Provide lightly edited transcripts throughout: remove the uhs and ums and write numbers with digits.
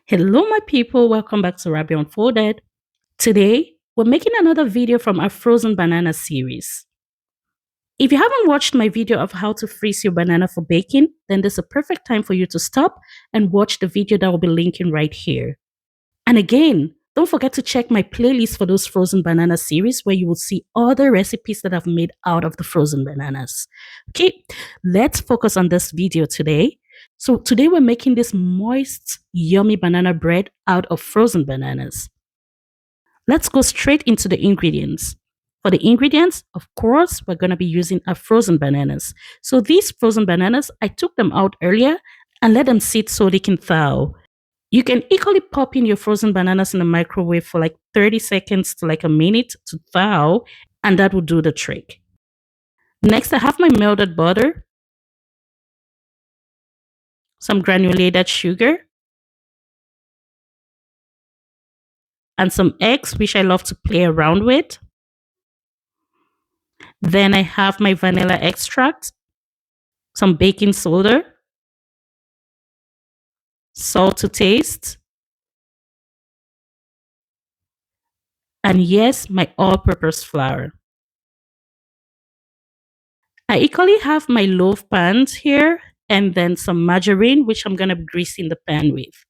Hello, my people. Welcome back to Rabia Unfolded. Today, we're making another video from our frozen banana series. If you haven't watched my video of how to freeze your banana for baking, then there's a perfect time for you to stop and watch the video that will be linking right here. And again, don't forget to check my playlist for those frozen banana series where you will see all the recipes that I've made out of the frozen bananas. Okay, let's focus on this video today. So today we're making this moist, yummy banana bread out of frozen bananas. Let's go straight into the ingredients. For the ingredients, of course, we're going to be using our frozen bananas. So these frozen bananas, I took them out earlier and let them sit so they can thaw. You can equally pop in your frozen bananas in the microwave for like 30 seconds to like a minute to thaw, and that will do the trick. Next, I have my melted butter, some granulated sugar, and some eggs, which I love to play around with. Then I have my vanilla extract, some baking soda, salt to taste, and yes, my all-purpose flour. I equally have my loaf pans here and then some margarine, which I'm going to be greasing the pan with.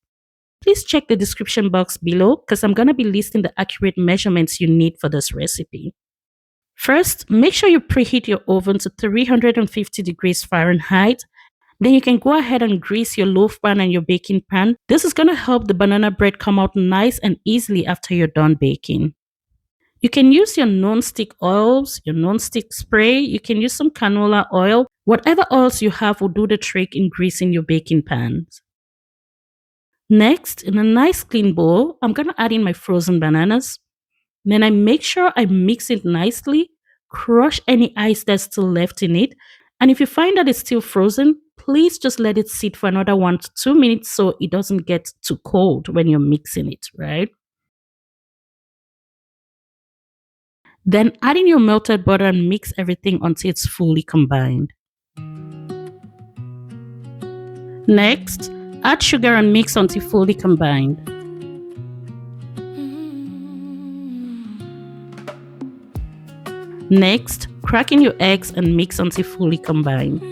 Please check the description box below because I'm going to be listing the accurate measurements you need for this recipe. First, make sure you preheat your oven to 350 degrees Fahrenheit. Then you can go ahead and grease your loaf pan and your baking pan. This is going to help the banana bread come out nice and easily after you're done baking. You can use your non-stick oils, your non-stick spray. You can use some canola oil. Whatever oils you have will do the trick in greasing your baking pans. Next, in a nice clean bowl, I'm going to add in my frozen bananas. Then I make sure I mix it nicely, crush any ice that's still left in it. And if you find that it's still frozen, please just let it sit for another 1 to 2 minutes so it doesn't get too cold when you're mixing it, right? Then add in your melted butter and mix everything until it's fully combined. Next, add sugar and mix until fully combined. Next, crack in your eggs and mix until fully combined.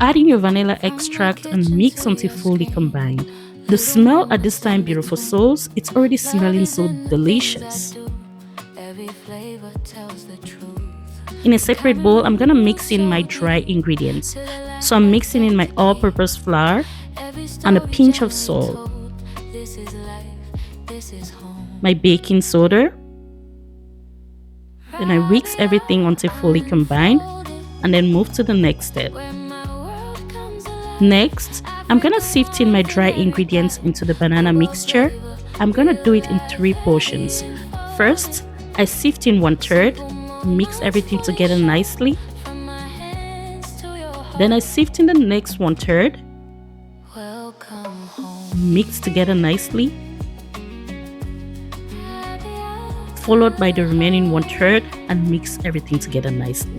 Add in your vanilla extract and mix until fully combined. The smell at this time, beautiful souls, it's already smelling so delicious. In a separate bowl, I'm gonna mix in my dry ingredients. So I'm mixing in my all-purpose flour and a pinch of salt, my baking soda. Then I mix everything until fully combined and then move to the next step. Next, I'm gonna sift in my dry ingredients into the banana mixture. I'm gonna do it in 3 portions. First, I sift in 1/3, mix everything together nicely. Then I sift in the next 1/3, mix together nicely, followed by the remaining 1/3 and mix everything together nicely.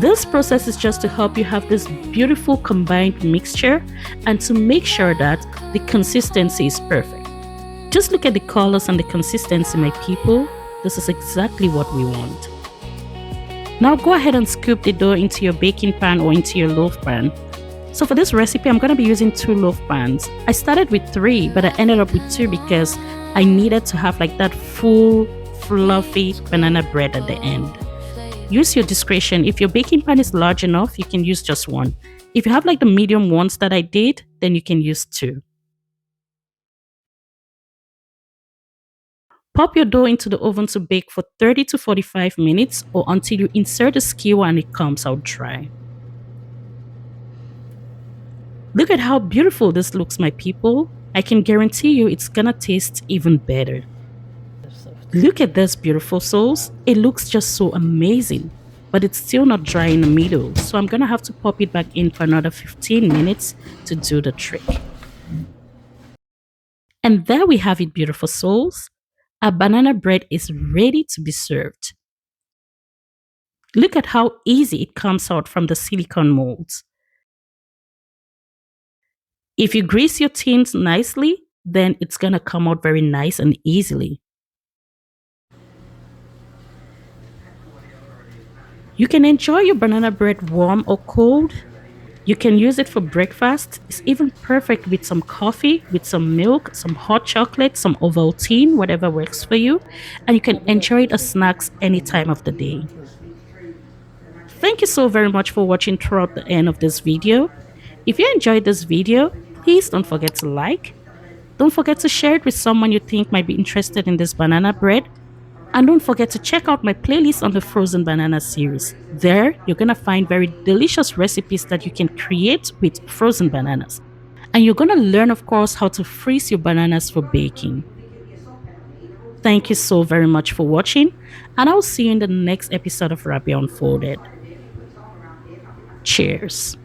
This process is just to help you have this beautiful combined mixture and to make sure that the consistency is perfect. Just look at the colors and the consistency, my people. This is exactly what we want. Now go ahead and scoop the dough into your baking pan or into your loaf pan. So for this recipe, I'm going to be using 2 loaf pans. I started with 3, but I ended up with 2 because I needed to have like that full, fluffy banana bread at the end. Use your discretion. If your baking pan is large enough, you can use just 1. If you have like the medium ones that I did, then you can use 2. Pop your dough into the oven to bake for 30 to 45 minutes or until you insert the skewer and it comes out dry. Look at how beautiful this looks, my people. I can guarantee you it's gonna taste even better. Look at this, beautiful souls. It looks just so amazing, but it's still not dry in the middle. So I'm gonna have to pop it back in for another 15 minutes to do the trick. And there we have it, beautiful souls. Our banana bread is ready to be served. Look at how easy it comes out from the silicone molds. If you grease your tins nicely, then it's gonna come out very nice and easily. You can enjoy your banana bread warm or cold. You can use it for breakfast. It's even perfect with some coffee, with some milk, some hot chocolate, some Ovaltine, whatever works for you. And you can enjoy it as snacks any time of the day. Thank you so very much for watching throughout the end of this video. If you enjoyed this video, please don't forget to like. Don't forget to share it with someone you think might be interested in this banana bread. And don't forget to check out my playlist on the frozen banana series. There, you're going to find very delicious recipes that you can create with frozen bananas. And you're going to learn, of course, how to freeze your bananas for baking. Thank you so very much for watching, and I'll see you in the next episode of Rabia Unfolded. Cheers.